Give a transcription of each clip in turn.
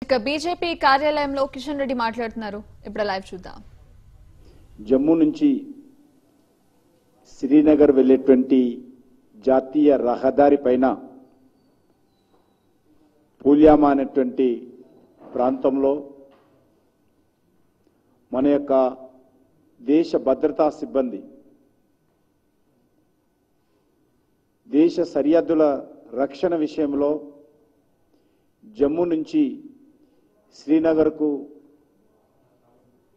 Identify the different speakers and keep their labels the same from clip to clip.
Speaker 1: ఇక బీజేపీ కార్యాలయంలో కిషన్ రెడ్డి మాట్లాడుతున్నారు. ఇప్పుడు లైవ్ చూద్దాం.
Speaker 2: జమ్మూ నుంచి శ్రీనగర్ వెళ్ళేటువంటి జాతీయ రహదారి పైన పుల్యామా అనేటువంటి ప్రాంతంలో మన యొక్క దేశ భద్రతా సిబ్బంది దేశ సరిహద్దుల రక్షణ విషయంలో జమ్మూ నుంచి శ్రీనగర్కు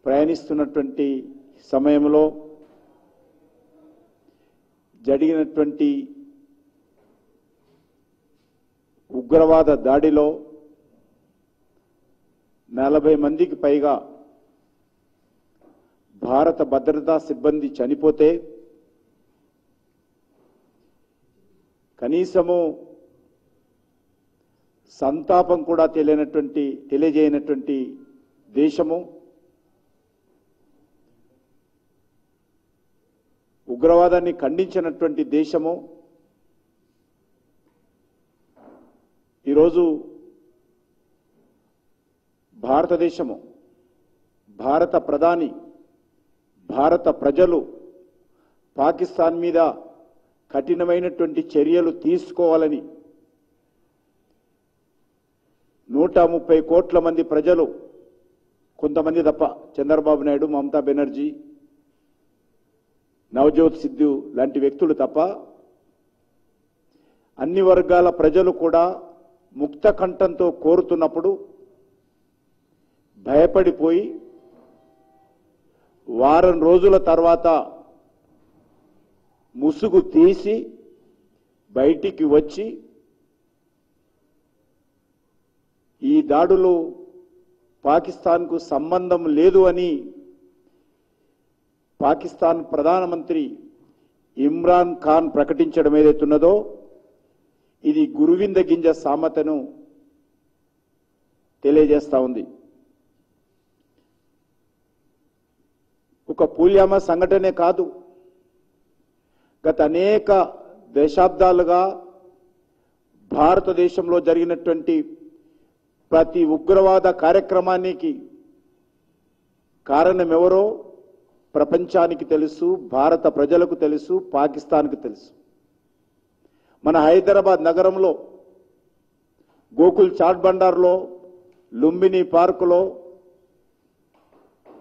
Speaker 2: ప్రయాణిస్తున్నటువంటి సమయంలో జరిగినటువంటి ఉగ్రవాద దాడిలో 40 మందికి పైగా భారత భద్రతా సిబ్బంది చనిపోతే కనీసము సంతాపం కూడా తెలియజేయనటువంటి దేశము, ఉగ్రవాదాన్ని ఖండించినటువంటి దేశము ఈరోజు భారతదేశము, భారత ప్రధాని, భారత ప్రజలు పాకిస్తాన్ మీద కఠినమైనటువంటి చర్యలు తీసుకోవాలని 130 కోట్ల మంది ప్రజలు, కొంతమంది తప్ప, చంద్రబాబు నాయుడు, మమతా బెనర్జీ, నవజోత్ సిద్ధు లాంటి వ్యక్తులు తప్ప అన్ని వర్గాల ప్రజలు కూడా ముక్త కంఠంతో కోరుతున్నప్పుడు భయపడిపోయి వారం రోజుల తర్వాత ముసుగు తీసి బయటికి వచ్చి ఈ దాడులు పాకిస్తాన్కు సంబంధం లేదు అని పాకిస్తాన్ ప్రధానమంత్రి ఇమ్రాన్ ఖాన్ ప్రకటించడం ఏదైతున్నదో ఇది గురువింద గింజ సామెతను తెలియజేస్తా ఉంది. ఒక పుల్యామా సంఘటనే కాదు, గత అనేక దశాబ్దాలుగా భారతదేశంలో జరిగినటువంటి ప్రతి ఉగ్రవాద కార్యక్రమానికి కారణం ఎవరో ప్రపంచానికి తెలుసు, భారత ప్రజలకు తెలుసు, పాకిస్తాన్కు తెలుసు. మన హైదరాబాద్ నగరంలో గోకుల్ చాట్ బండార్లో, లుంబిని పార్కులో,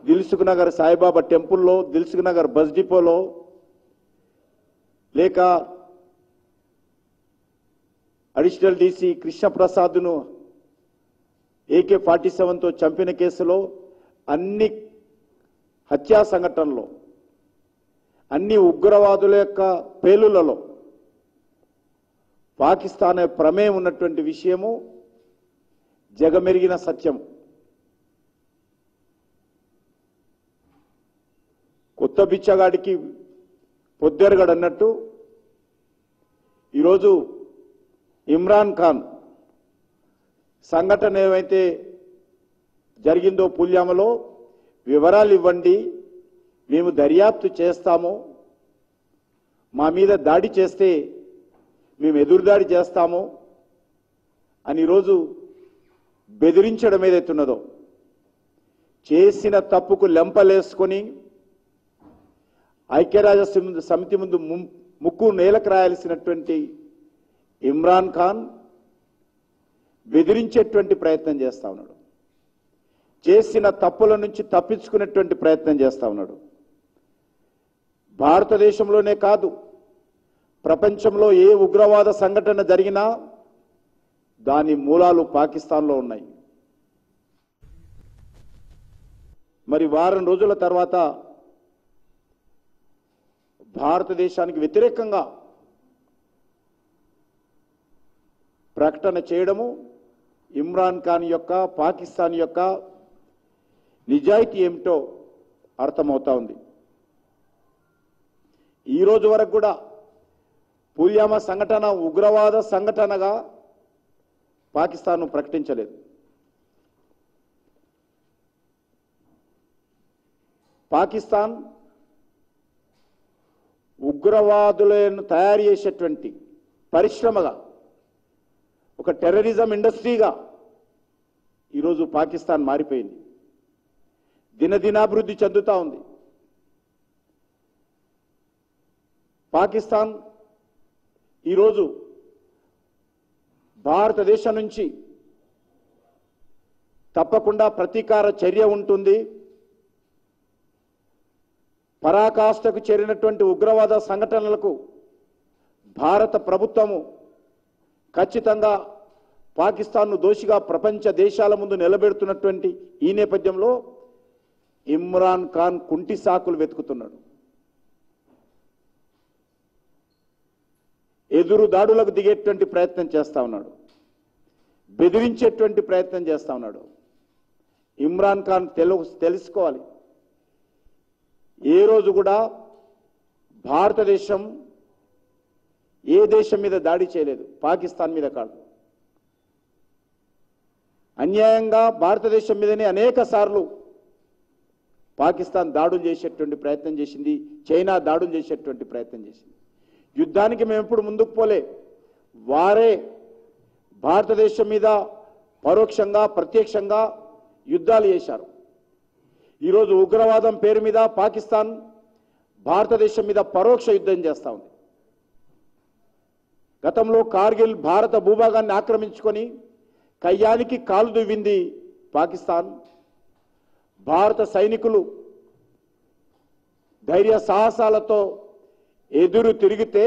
Speaker 2: దిల్సుఖ్ నగర్ సాయిబాబా టెంపుల్లో, దిల్సుఖ్ నగర్ బస్ డిపోలో, లేక అడిషనల్ డీసీ కృష్ణప్రసాద్ను AK-47తో చంపిన కేసులో, అన్ని హత్యా సంఘటనలో, అన్ని ఉగ్రవాదుల యొక్క పేలులలో పాకిస్తాన్ ప్రమేయం ఉన్నటువంటి విషయము జగమెరిగిన సత్యం. కొత్త బిచ్చగాడికి పొద్దెరగడు అన్నట్టు ఈరోజు ఇమ్రాన్ ఖాన్ సంఘటన ఏమైతే జరిగిందో పుల్యామాలో వివరాలు ఇవ్వండి, మేము దర్యాప్తు చేస్తాము, మా మీద దాడి చేస్తే మేము ఎదురుదాడి చేస్తాము అని ఈరోజు బెదిరించడం ఏదైతున్నదో, చేసిన తప్పుకు లెంపలేసుకొని ఐక్యరాజ్య సమితి ముందు ముక్కు నేలకు రాయాల్సినటువంటి ఇమ్రాన్ ఖాన్ బెదిరించేటువంటి ప్రయత్నం చేస్తా ఉన్నాడు, చేసిన తప్పుల నుంచి తప్పించుకునేటువంటి ప్రయత్నం చేస్తా ఉన్నాడు. భారతదేశంలోనే కాదు, ప్రపంచంలో ఏ ఉగ్రవాద సంఘటన జరిగినా దాని మూలాలు పాకిస్తాన్లో ఉన్నాయి. మరి వారం రోజుల తర్వాత భారతదేశానికి వ్యతిరేకంగా ప్రకటన చేయడము ఇమ్రాన్ ఖాన్ యొక్క, పాకిస్తాన్ యొక్క నిజాయితీ ఏమిటో అర్థమవుతా ఉంది. ఈ రోజు వరకు కూడా పుల్యామా సంఘటన ఉగ్రవాద సంఘటనగా పాకిస్తాన్ ప్రకటించలేదు. పాకిస్తాన్ ఉగ్రవాదులను తయారు చేసేటువంటి పరిశ్రమగా, ఒక టెర్రరిజం ఇండస్ట్రీగా ఈరోజు పాకిస్తాన్ మారిపోయింది, దినదినాభివృద్ధి చెందుతా ఉంది. పాకిస్తాన్ ఈరోజు భారతదేశం నుంచి తప్పకుండా ప్రతీకార చర్య ఉంటుంది. పరాకాష్ఠకు చేరినటువంటి ఉగ్రవాద సంఘటనలకు భారత ప్రభుత్వము ఖచ్చితంగా పాకిస్తాన్ను దోషిగా ప్రపంచ దేశాల ముందు నిలబెడుతున్నటువంటి ఈ నేపథ్యంలో ఇమ్రాన్ ఖాన్ కుంటి సాకులు వెతుకుతున్నాడు. ఎదురు దాడులకు దిగేటువంటి ప్రయత్నం చేస్తా ఉన్నాడు, బెదిరించేటువంటి ప్రయత్నం చేస్తా ఉన్నాడు. ఇమ్రాన్ ఖాన్ తెలుసుకోవాలి, ఏ రోజు కూడా భారతదేశం ఏ దేశం మీద దాడి చేయలేదు, పాకిస్తాన్ మీద కాదు. అన్యాయంగా భారతదేశం మీదనే అనేక సార్లు పాకిస్తాన్ దాడులు చేసేటువంటి ప్రయత్నం చేసింది, చైనా దాడులు చేసేటువంటి ప్రయత్నం చేసింది. యుద్ధానికి మేము ఎప్పుడు ముందుకు పోలే, వారే భారతదేశం మీద పరోక్షంగా ప్రత్యక్షంగా యుద్ధాలు చేశారు. ఈరోజు ఉగ్రవాదం పేరు మీద పాకిస్తాన్ భారతదేశం మీద పరోక్ష యుద్ధం చేస్తూ ఉంది. గతంలో కార్గిల్ భారత భూభాగాన్ని ఆక్రమించుకొని కయ్యానికి కాలు దువ్వింది పాకిస్తాన్. భారత సైనికులు ధైర్య సాహసాలతో ఎదురు తిరిగితే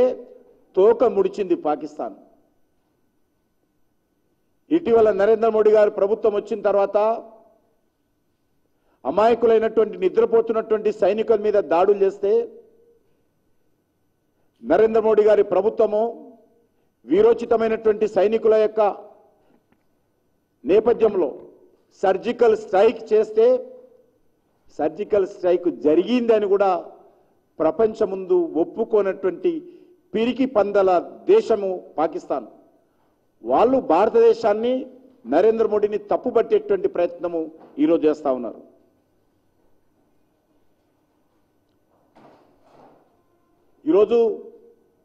Speaker 2: తోక ముడిచింది పాకిస్తాన్. ఇటీవల నరేంద్ర మోడీ గారి ప్రభుత్వం వచ్చిన తర్వాత అమాయకులైనటువంటి నిద్రపోతున్నటువంటి సైనికుల మీద దాడులు చేస్తే నరేంద్ర మోడీ గారి ప్రభుత్వము వీరోచితమైనటువంటి సైనికుల యొక్క నేపథ్యంలో సర్జికల్ స్ట్రైక్ చేస్తే సర్జికల్ స్ట్రైక్ జరిగిందని కూడా ప్రపంచం ముందు ఒప్పుకోనటువంటి పిరికి పందల దేశము పాకిస్తాన్. వాళ్ళు భారతదేశాన్ని నరేంద్ర మోడీని తప్పుపట్టేటువంటి ప్రయత్నము ఈరోజు చేస్తా ఉన్నారు. ఈరోజు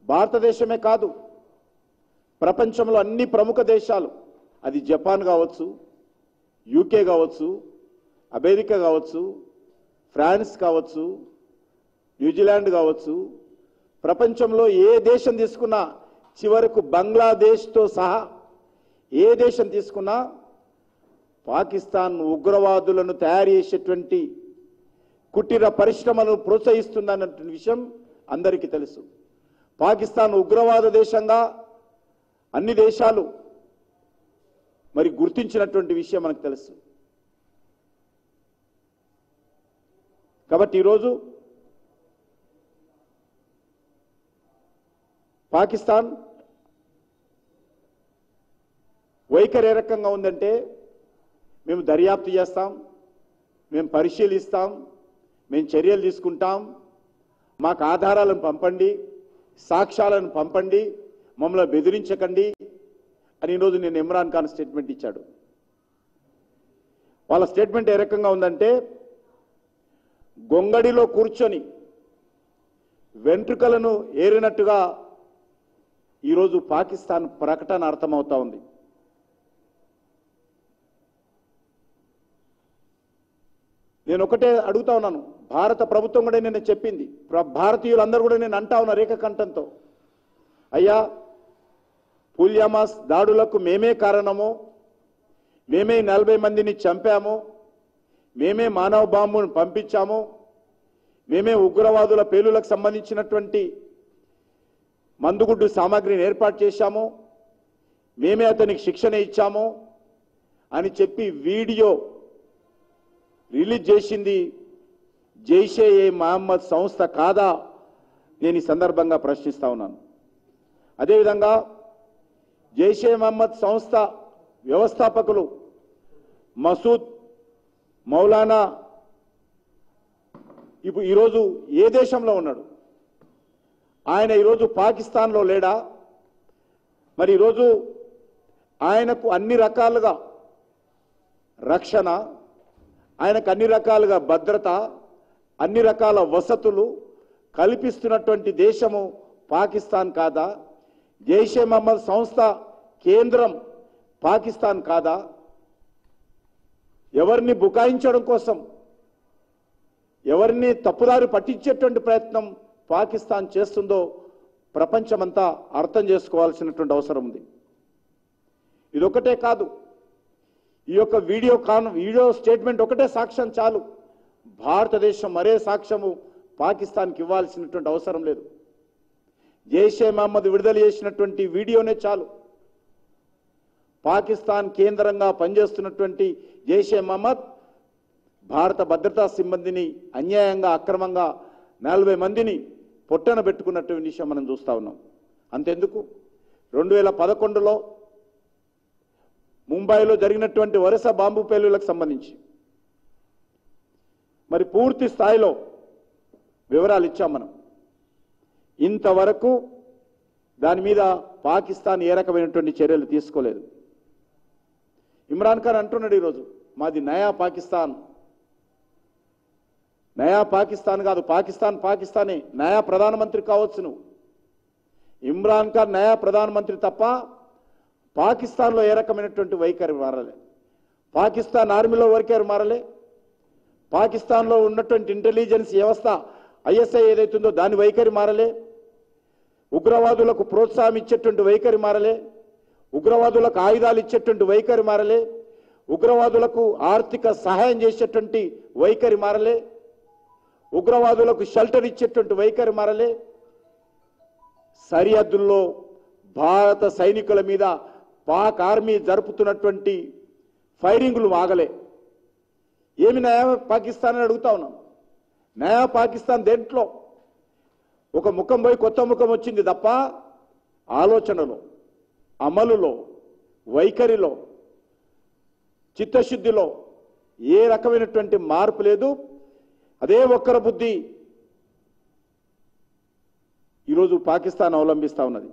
Speaker 2: భారతదేశమే కాదు, ప్రపంచంలో అన్ని ప్రముఖ దేశాలు, అది జపాన్ కావచ్చు, యూకే కావచ్చు, అమెరికా కావచ్చు, ఫ్రాన్స్ కావచ్చు, న్యూజిలాండ్ కావచ్చు, ప్రపంచంలో ఏ దేశం తీసుకున్నా, చివరకు బంగ్లాదేశ్తో సహా ఏ దేశం తీసుకున్నా పాకిస్తాన్ ఉగ్రవాదులను తయారు చేసేటువంటి కుటీర పరిశ్రమలను ప్రోత్సహిస్తుందన్నటువంటి విషయం అందరికీ తెలుసు. పాకిస్తాన్ ఉగ్రవాద దేశంగా అన్ని దేశాలు మరి గుర్తించినటువంటి విషయం మనకు తెలుసు. కాబట్టి ఈరోజు పాకిస్తాన్ వైఖరి ఏ రకంగా ఉందంటే, మేము దర్యాప్తు చేస్తాం, మేము పరిశీలిస్తాం, మేము చర్యలు తీసుకుంటాం, మాకు ఆధారాలను పంపండి, సాక్ష్యాలను పంపండి, మమ్మల్ని బెదిరించకండి అని ఈరోజు నేను ఇమ్రాన్ ఖాన్ స్టేట్మెంట్ ఇచ్చాడు. వాళ్ళ స్టేట్మెంట్ ఏ రకంగా ఉందంటే, గొంగడిలో కూర్చొని వెంట్రుకలను ఏరినట్టుగా ఈరోజు పాకిస్తాన్ ప్రకటన అర్థమవుతా ఉంది. నేను ఒకటే అడుగుతా ఉన్నాను, భారత ప్రభుత్వం కూడా నేను చెప్పింది, భారతీయులందరూ కూడా నేను అంటా ఉన్నా రేఖకంఠంతో, అయ్యా పుల్వామా దాడులకు మేమే కారణము, మేమే 40 మందిని చంపాము, మేమే మానవ బాంబును పంపించాము, మేమే ఉగ్రవాదుల పేలులకు సంబంధించినటువంటి మందుగుడ్డు సామాగ్రిని ఏర్పాటు చేశాము, మేమే అతనికి శిక్షణ ఇచ్చాము అని చెప్పి వీడియో రిలీజ్ చేసింది జైషే ఏ మహమ్మద్ సంస్థ కాదా? నేను ఈ సందర్భంగా ప్రశ్నిస్తా ఉన్నాను. అదేవిధంగా జైషే మహమ్మద్ సంస్థ వ్యవస్థాపకులు మసూద్ మౌలానా ఇప్పుడు ఈరోజు ఏ దేశంలో ఉన్నాడు? ఆయన ఈరోజు పాకిస్తాన్లో లేడా? మరి ఈరోజు ఆయనకు అన్ని రకాలుగా రక్షణ, ఆయనకు అన్ని రకాలుగా భద్రత, అన్ని రకాల వసతులు కల్పిస్తున్నటువంటి దేశము పాకిస్తాన్ కాదా? జైషే మహమ్మద్ సంస్థ కేంద్రం పాకిస్తాన్ కాదా? ఎవరిని బుకాయించడం కోసం, ఎవరిని తప్పుదారి పట్టించేటువంటి ప్రయత్నం పాకిస్తాన్ చేస్తుందో ప్రపంచమంతా అర్థం చేసుకోవాల్సినటువంటి అవసరం ఉంది. ఇదొకటే కాదు, ఈ యొక్క వీడియో స్టేట్మెంట్ ఒకటే సాక్ష్యం చాలు. భారతదేశం మరే సాక్ష్యము పాకిస్తాన్కి ఇవ్వాల్సినటువంటి అవసరం లేదు. జైషే మహమ్మద్ విడుదల చేసినటువంటి వీడియోనే చాలు. పాకిస్తాన్ కేంద్రంగా పనిచేస్తున్నటువంటి జైషే మహమ్మద్ భారత భద్రతా సిబ్బందిని అన్యాయంగా, అక్రమంగా 40 మందిని పొట్టన పెట్టుకున్నటువంటి విషయం మనం చూస్తా ఉన్నాం. అంతెందుకు, 2011లో ముంబైలో జరిగినటువంటి వరుస బాంబు పేలుళ్లకు సంబంధించి మరి పూర్తి స్థాయిలో వివరాలు ఇచ్చాం మనం. ఇంతవరకు దాని మీద పాకిస్తాన్ ఏ రకమైనటువంటి చర్యలు తీసుకోలేదు. ఇమ్రాన్ ఖాన్ అంటున్నాడు ఈరోజు, మాది నయా పాకిస్తాన్. నయా పాకిస్తాన్ కాదు, పాకిస్తానే. నయా ప్రధానమంత్రి కావచ్చు నువ్వు. ఇమ్రాన్ ఖాన్ నయా ప్రధానమంత్రి తప్ప పాకిస్తాన్లో ఏ రకమైనటువంటి వైఖరి మారలే. పాకిస్తాన్ ఆర్మీలో వైఖరి మారలే. పాకిస్తాన్లో ఉన్నటువంటి ఇంటెలిజెన్స్ వ్యవస్థ ఐఎస్ఐ ఏదైతుందో దాని వైఖరి మారలే. ఉగ్రవాదులకు ప్రోత్సాహం ఇచ్చేటువంటి వైఖరి మారలే. ఉగ్రవాదులకు ఆయుధాలు ఇచ్చేటువంటి వైఖరి మారలే. ఉగ్రవాదులకు ఆర్థిక సహాయం చేసేటువంటి వైఖరి మారలే. ఉగ్రవాదులకు షెల్టర్ ఇచ్చేటువంటి వైఖరి మారలే. సరిహద్దుల్లో భారత సైనికుల మీద పాక్ ఆర్మీ జరుపుతున్నటువంటి ఫైరింగులు ఆగలే. ఏమి నయా పాకిస్తాన్ అని అడుగుతా ఉన్నాం. నయా పాకిస్తాన్ దేంట్లో? ఒక ముఖం పోయి కొత్త ముఖం వచ్చింది తప్ప ఆలోచనలో, అమలులో, వైఖరిలో, చిత్తశుద్ధిలో ఏ రకమైనటువంటి మార్పు లేదు. అదే ఒక్కర బుద్ధి ఈరోజు పాకిస్తాన్ అవలంబిస్తా ఉన్నది.